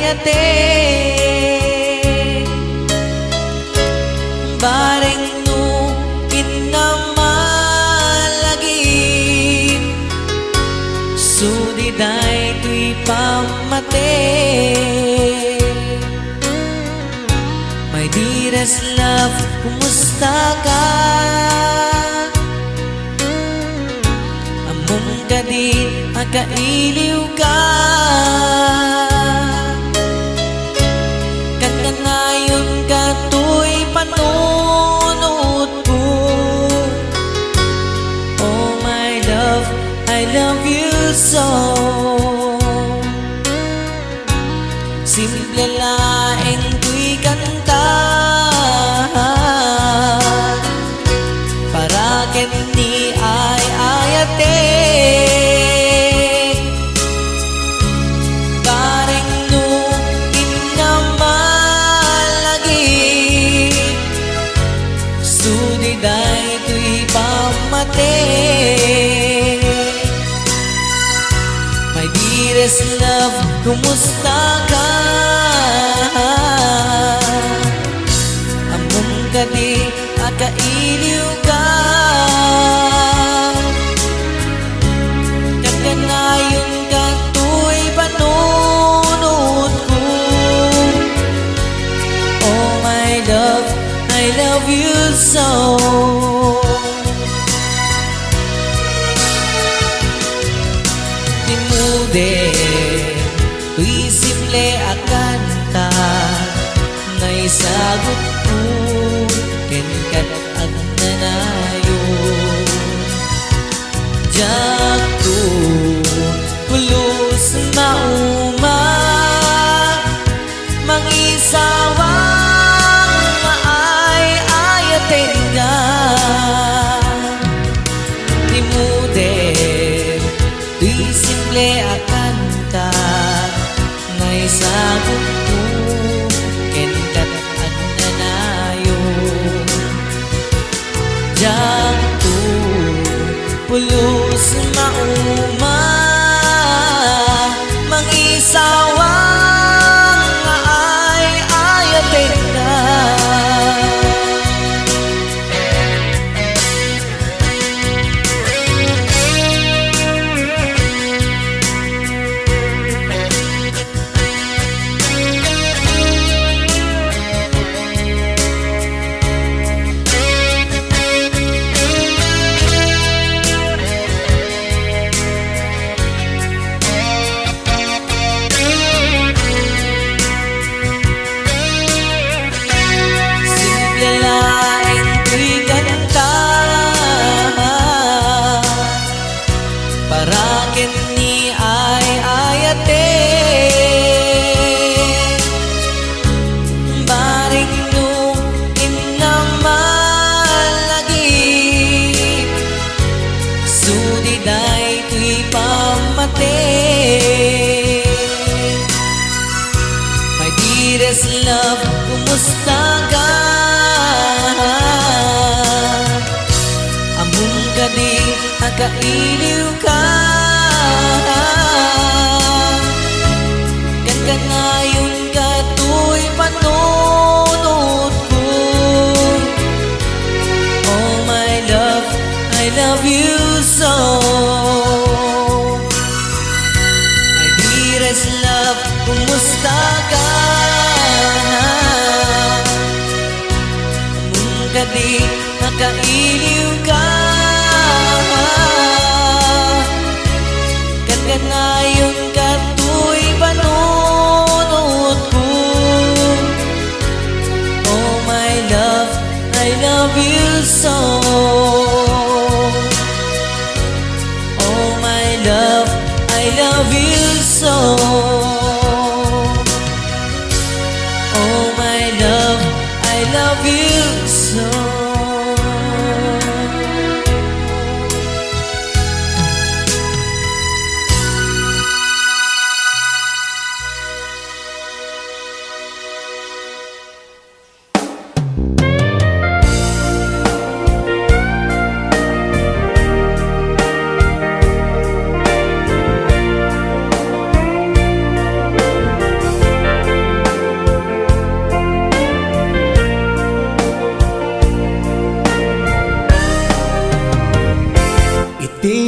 ayate bareng nu inamalagi sudiday tuy pamate. My dearest love, kumusta ka? Among ka din, akailiw ka. Kaganayon ka tuy panunod ko. Oh my love, I love you so. Simple laeng tuy kanta para ken ni ay ayate kareng nu inamalagi sudiday tuy pamate. My dearest love, kumusta ka? Among ka di akailiw ka. Kaganayon ka tuy panunod ko. Oh my love, I love you so. Tinude tuy simple akan ta ngay sagot ko ken kat agnanayo jagto pulos mauma mangisawang ay ayatenga timude tuy simple akan ta ngay sagot ko ken kat agnanayo jagto pulos mauma mangisawang ay ayatenga. Paraken ni ay ayate baring nu inamalagi sudiday tuy pamate. My dearest love, kumusta ka? Among ka di akailiw ka. Kaganayon ka tuy panunod ko. Oh my love, I love you so. My dearest love, kumusta ka? Among ka di akailiw ka. Kaganayon ka tuy panunod ko. Oh my love, I love you so. Oh my love, I love you so. Oh my love, I love you so.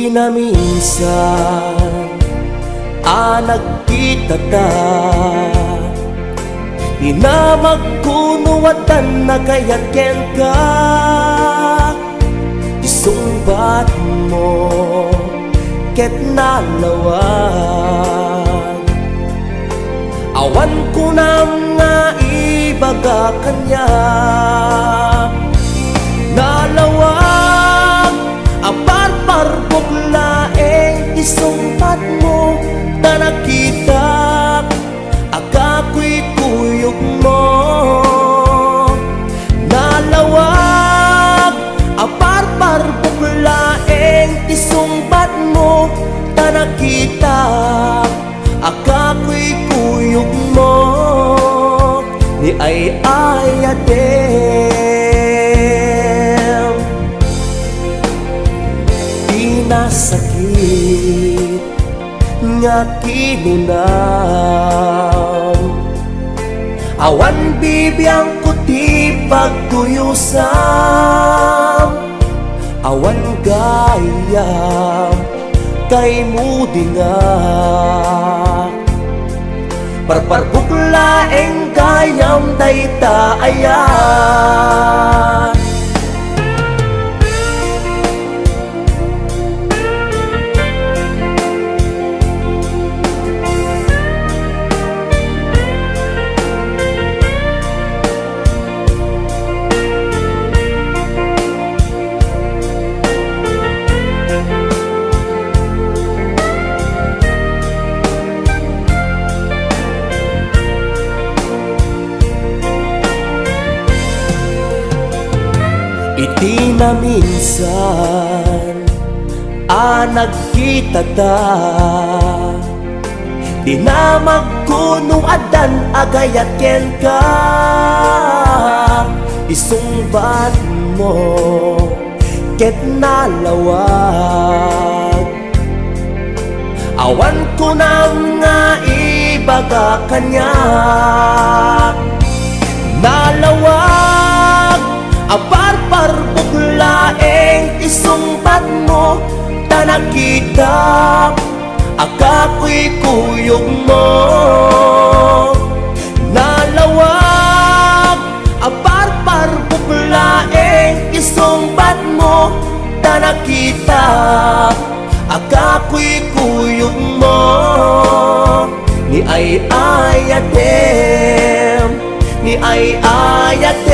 na minsan nagkita ta, di na magkunuwatan na kaya't ken ka. Isungbat mo ket nalawag, awan ko na nga ibaga kanya. Nalawag aparpar buglaeng isungbat mo, ta nakita akako'y kuyog mo. Nalawag aparpar buglaeng isungbat mo, ta nakita akako'y kuyog mo. Ni ay ayatem di nasakit nga kinunam, awan bibiyang kuti pagtuyusam, awan gayam kay mudinga. Parparbuklaeng gayam dayta ayan. Iti na minsan nagkita ta, di na magkunuadan agayat ken ka. Isungbat mo ket nalawag, awan ko na nga ibaga kanya. Nalawag aparpar buglaeng isungbat mo, ta nakita akako'y kuyog mo. Nalawag aparpar buglaeng isungbat mo, ta nakita akako'y kuyog mo. Ni ay ayatem, ni ay ayatem,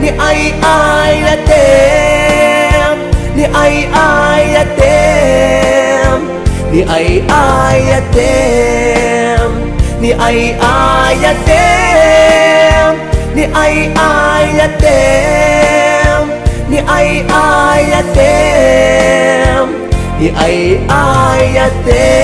ni ay ayatem, ni ay ayatem, ni ay ayatem, ni ay ayatem, ni ay ayatem, ni ay ayatem, ni ay ayatem.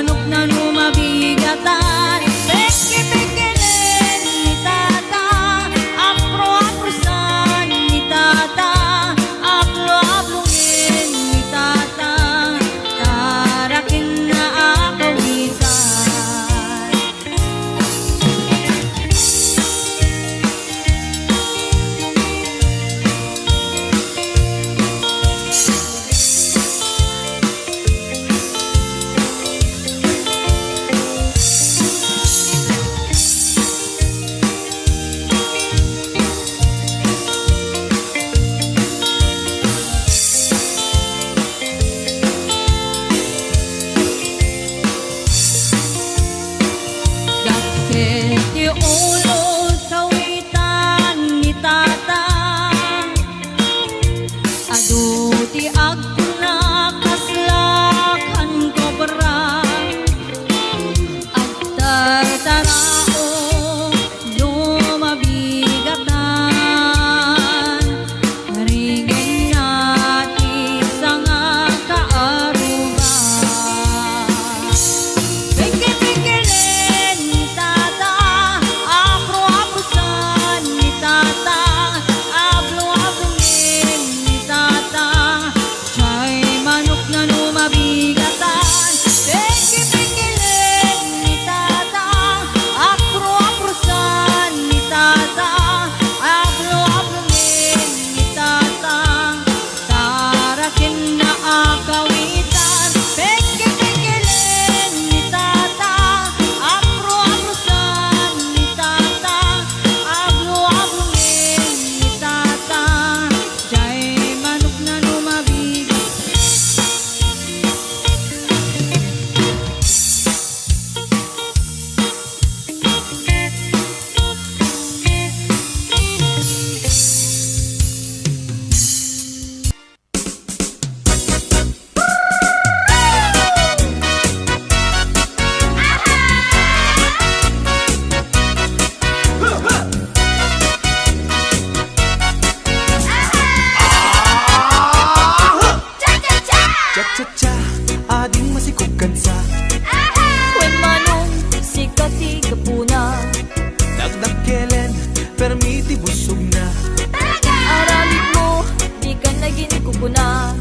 manok na lumabigatan. Peki-pekilen ni tata, apro-aprosan ni tata, aplo-aplongin ni tata, tarakin na akawitan. Dakit ti ulo kawitan ni tata, adu ti agna kaslakan kobra, agtartarao lumabigatan, ringin nati sanga kaaruga. Peki-pekilen ni tata, apro-aprosan ni tata, ablo-ablongin ni tata, siya'y manok na lumabigatan. Peki-pekilen ni tata, apro-aprosan ni tata, ablo-ablongin ni tata, tarakin na akawitan. Peki-pekilen ni tata, apro-aprosan ni tata, ablo-ablongin ni tata, siya'y manok na lumabigatan. Cha-cha-cha, ading masikog kansa. Wen manong sikati kapuna, Dagdag kelen, permiti busog na. aramid mo di ka naging kukuna.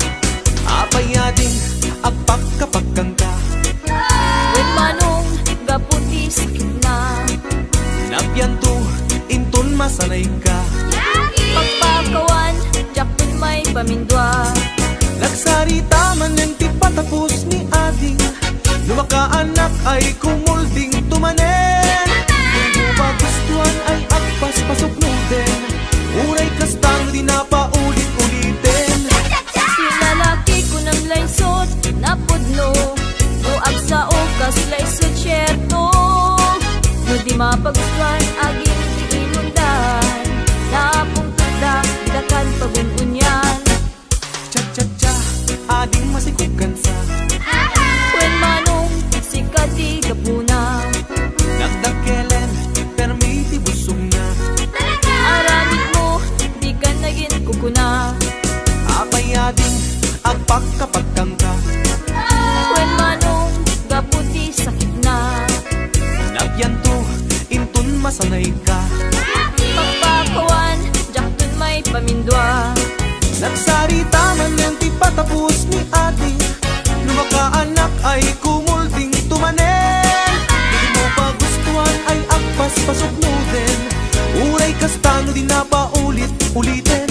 Apay ading, apak kapag kangka. Wen manong gaputi sakit na, Napyanto, inton masanay ka. pagpakawan jakpon may pamindwa. Nagsarita man yung tipatapos ni ading, lumakaanak ay kumulding tumanen. Kung magustuhan ay akpas pasok nuden, uray kastang di na paulit-ulitin. Sinalaki ko ng laysot na pudno, o agsa o kaslaysot syerto. No di mapagustuhan aging di inundan, napong tanda dakan pagununyan. Cha-cha-cha, ading masikog kansa. Wen manong sikati kapuna, Dagdag kelen, permiti busog na. aramid mo di ka naging kukuna. Apay ading, agpak kapag kangka. Wen manong gaputi sakit na, Napyanto, inton masanay ka. pagpakawan jakpon may pamindwa. Nagsarita man yung tipatapos ni ading, lumakaanak ay kumulding tumanen. Hindi mo pa gustuhan ay akpas pasok nuden, uray kastano di na paulit-ulitin.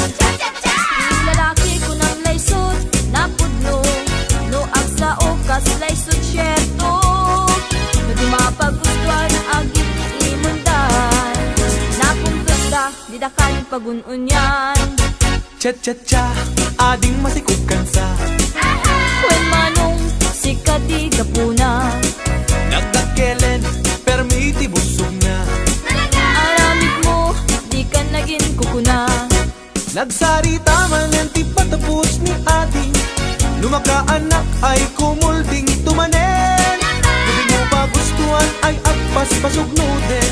Lalaki ko ng laysot na pudno, no agsa o kaslaysot syerto. No di mapagustuhan agit imundan, napong tanda di dakan pagununyan. Cha-cha-cha, ading masikog kansa. Wen manong sikati kapuna, Dagdag kelen, permiti busog na. aramid mo di ka naging kukuna. Nagsarita man yung tipatapos ni ading, lumakaanak ay kumulding tumanen. Hindi mo pa gustuhan ay akpas pasok nuden,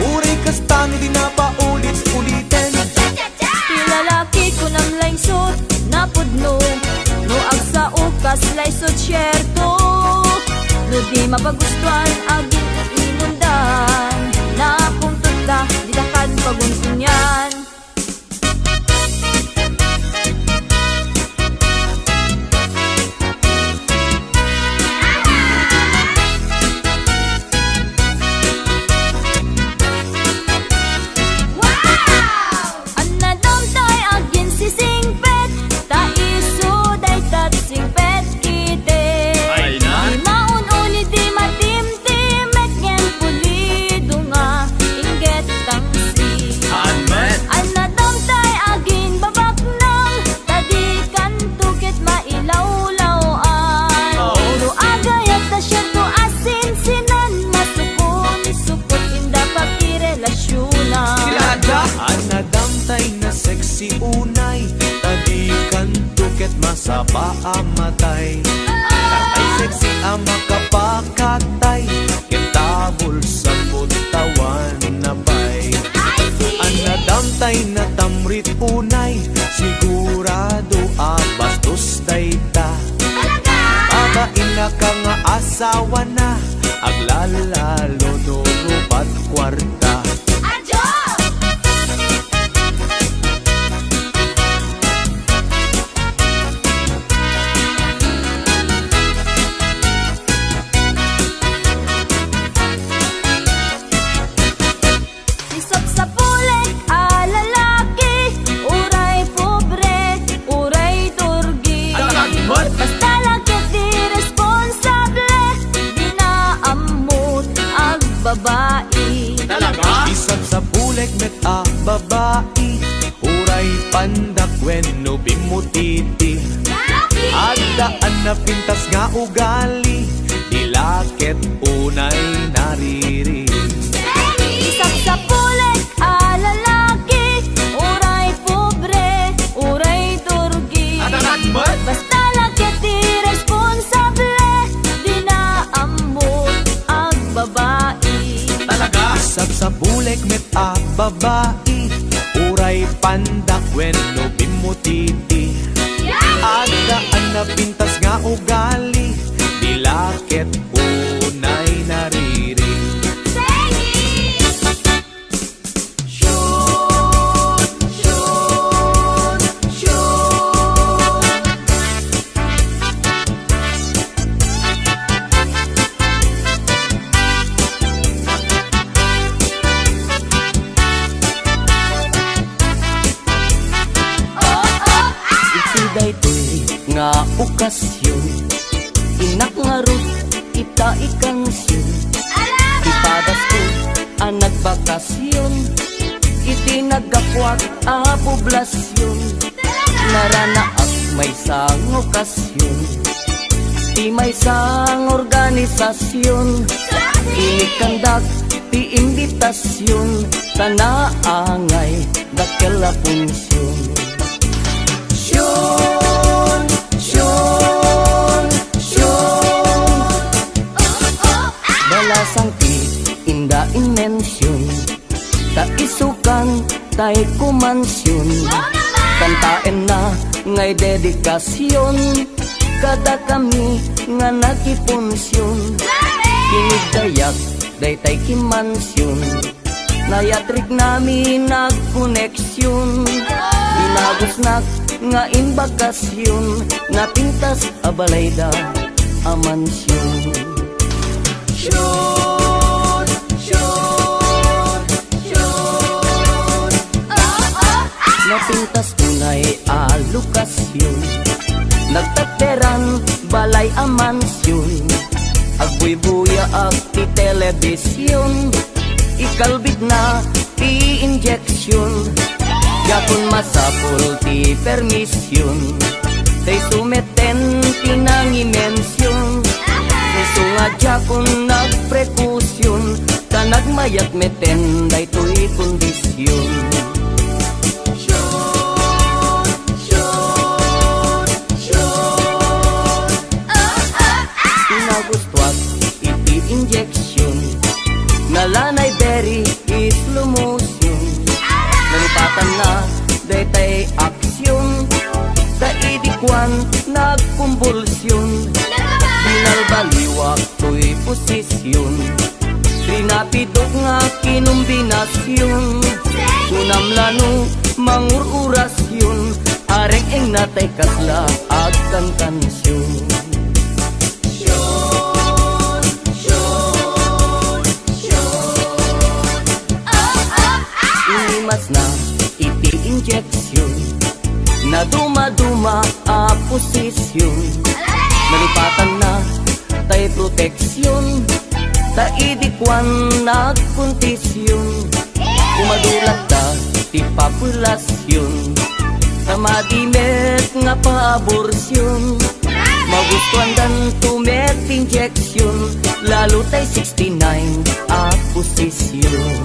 uray kastano di na paulit-ulitin. Lalaki ko ng laysot na pudno, no agsa o kaslaysot syerto. No di mapagustuhan aging inundan. Napuntot ka, di takad pagunsunyan. Si unay, tadikan tuket masapa amatay. Tatay sexy ang makapakatay, kitabol sa puntawan na bay. Ang nadamtay na tamrit unay, sigurado bastos dayta. Babain na ka nga asawa na, aglalalo do rupat kwarta. Babae talaga? Isag sa bulik met babae, uray pandak when no bimutiti. Agdaan na pintas nga ugali, dilakit unay nariri. Isag sa bulik lalaki, uray pobre, uray durgi. Basta lakit di responsable, di na amot ang babae. Isag sa bulik met babae, uray pandak when no bimutiti. Agdaan na pintas nga ugali, dilakit unay nariri. Daytoy nga okasyon, inak nga rut ita ikansyon. Ipadas ko ang nagbakasyon, iti nagakwak a poblasyon. Naranaak may sang okasyon, ti may sang organisasyon. Inikandak ti imbitasyon, tanaangay dakela punsyon. Balasang ti inda inmensyon, ta isukan tay kumansyon. Kantaen na ngay dedikasyon, kada kami nga nakipunsyon. Kinidayak day tay kimansyon, nayatrik nami nagkoneksyon. Binagusnak nga imbakasyon, napintas abalayda amansyon. Napintas tunay alokasyon, nagtateran balay amansyon. Agbuy-buya ak ti telebisyon, ikalbit na ti injeksyon. Yakun masapul ti permisyon, tay sumeten tinangimensyon. Sungadya kung nagprekusyon, ta nagmayat meten daytoy kondisyon. Pinagustuat iti injeksyon, nalanay berry is slow motion. Nalipatan na daytay aksyon, ta idikwan nagkumbulsyon. Binalbaliwak to'y posisyon. Rinapidok nga kinumbinasyon, kunam lano mangururasyon, areng eng natay kasla agkan kansyon. Inimas na iti injeksyon, na duma-duma a posisyon, nalipatan na tay proteksyon, ta idikwan nagkondisyon, kumadulat ta ti populasyon, ta madimet nga pa-aborsyon, magustuhan dan tumet injeksyon, lalo tay 69 a posisyon.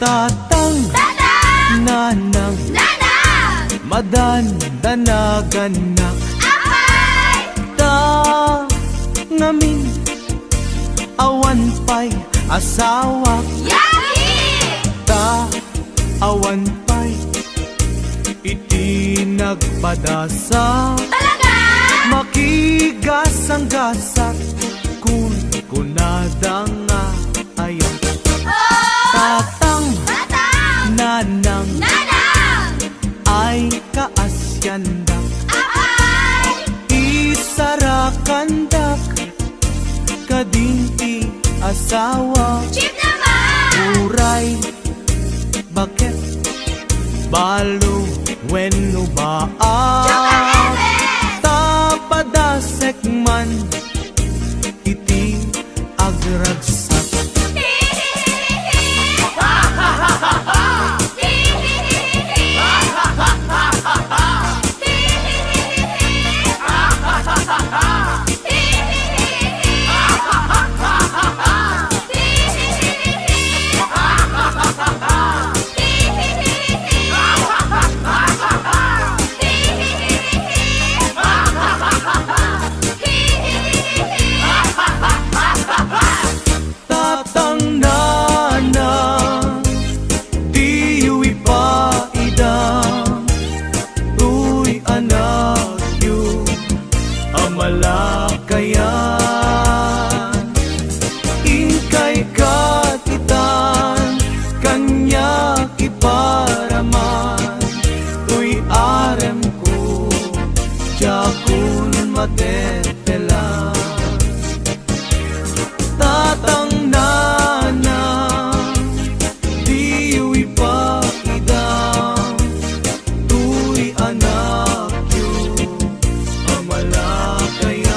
Tatang, nanang, madandanagannak, ta ngamin awan pa'y asawa, ta awan pa'y iti nagpadasa, makigasang-gasak kun kunadang nga ayan. Tatang, nanang, ay kaasyandak, isarakandak, kadinti asawa, uray, bakit, balo, wenno baak, tapadasek man, iti agragsak. Malakayan, ingkay katitan, kanya iparaman, uy arem ko, jakun matetelan. Tatang nanang, diwi pa idang, tuy anak yun, amalakayan.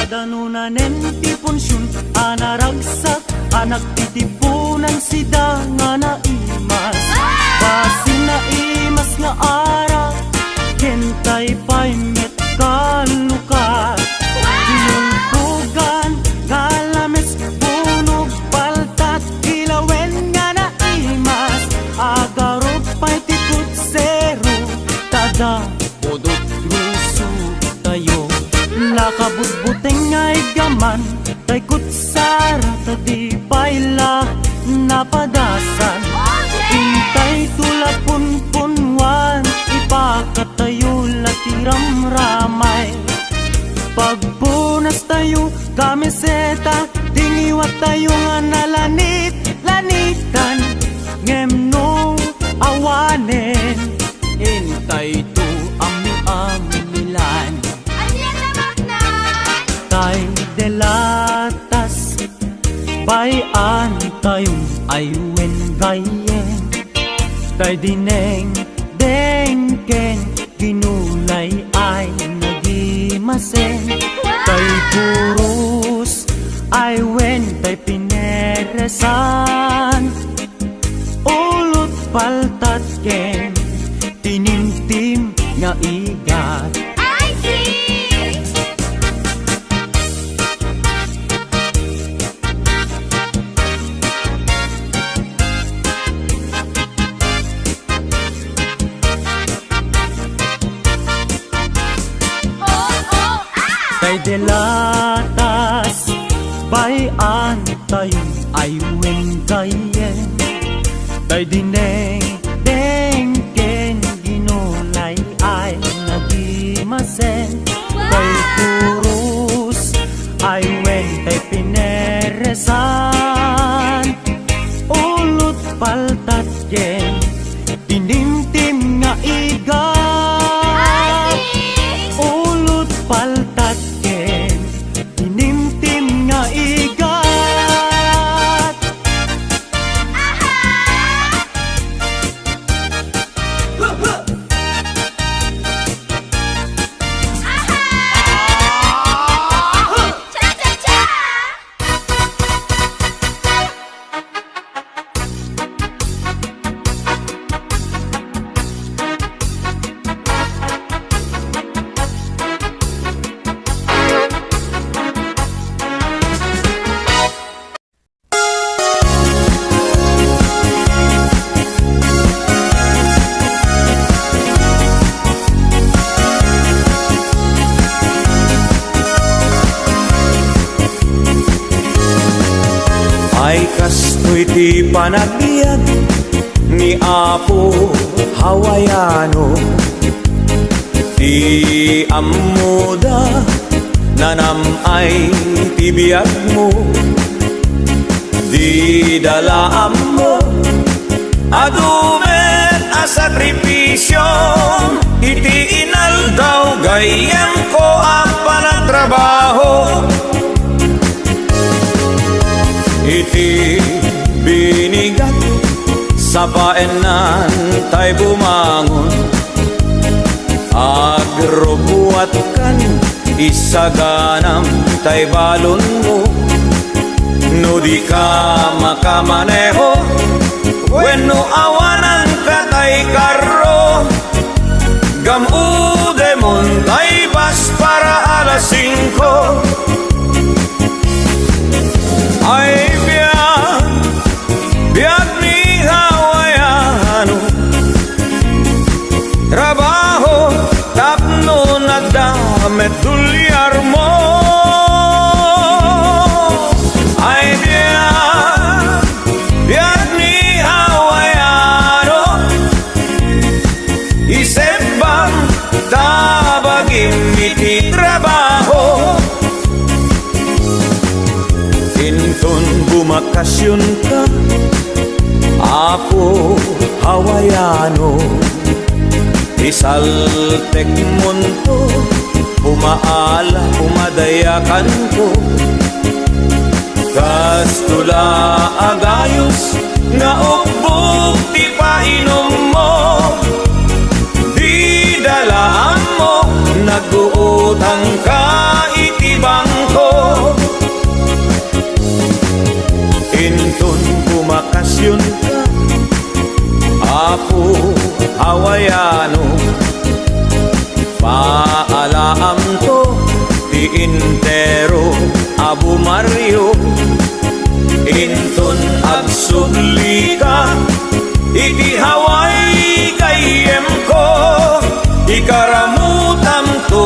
Danunanen ti punsyon, anaragsak, anak titipunan si dangana, man tay kutsara tadi paila napadasan intay tulapun punwan ipakatayo latiram ramay pagpunas tayo kamiseta tingiwat tayo nga nalanit lanitan ngemno awanen intay to ami nilan tay delatas bayan tayong aywen gayen tay dineng dengken ginulay ay nagimasen tay purus aywen tay pineresan ulot paltat ken tinimtim nga igat tay delatas bayan tayong aywen gayen tay dineng dengken ginulay ay nagimasen tay purus aywen tay pineresan ulot paltat yen tinimtim nga igat ulot paltat yen tinimtim nga igat Ay kastoy ti panagbiag ni Apo Hawaiano ti amuda nanamay ti biag mo di dalaan mo adumen a sakripisyo iti inaldaw gayem ko ang panagtrabaho iti binigat sa paenan tay bumangon agrubuat kan isaganam tay balon mo no di ka makamaneho wenno awanan ka tay karro gamude mon tay bas para alas 5 ay biag ni Hawaiano trabaho tapno nagdamet dulyar mo ay biag ni Hawaiano isembang tabagim iti trabaho intun bumakasyon ka Apo Hawaiano isaltek munto umaala umadayakan ko kastula agayos nga ubog ti painom mo di dalaan mo nag-uutang ka iti bangko intun bumakasyon ka Apo Hawaiano paalaam to ti intero Abu Mario intun agsubli ka iti Hawaii kayem ko ikaramutam to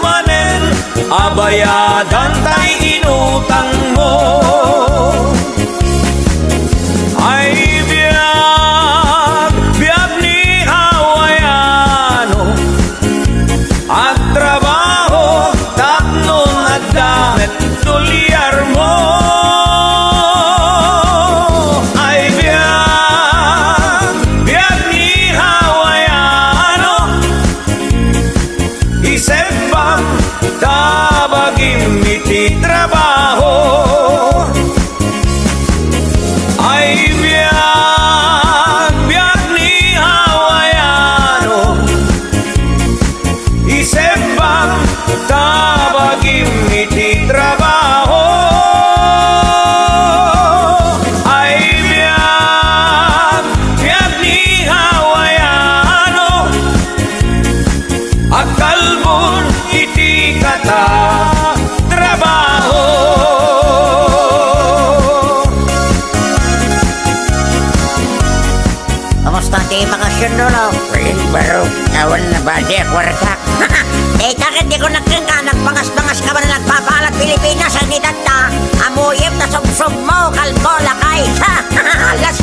manen abayadan tay ino lang mo ay biyag ni Hawaiano at trabaho tapnon at damit tulyar mo ay biyag ni Hawaiano isip bang tabagin iti trabaho ay biyag ni Hawaiano isip bang tabagin iti trabaho ay biyag ni Hawaiano akalbon iti kata trabaho. Kamusta ti bakasyon dulo? Baro, awan na ba di akwarta? Eh, kakit di ko nagkingka, nagpangas-pangas ka ba na nagpapalat Pilipinas ang nidata? Amuyip na sub-sub mo, kalbo lakay. Alas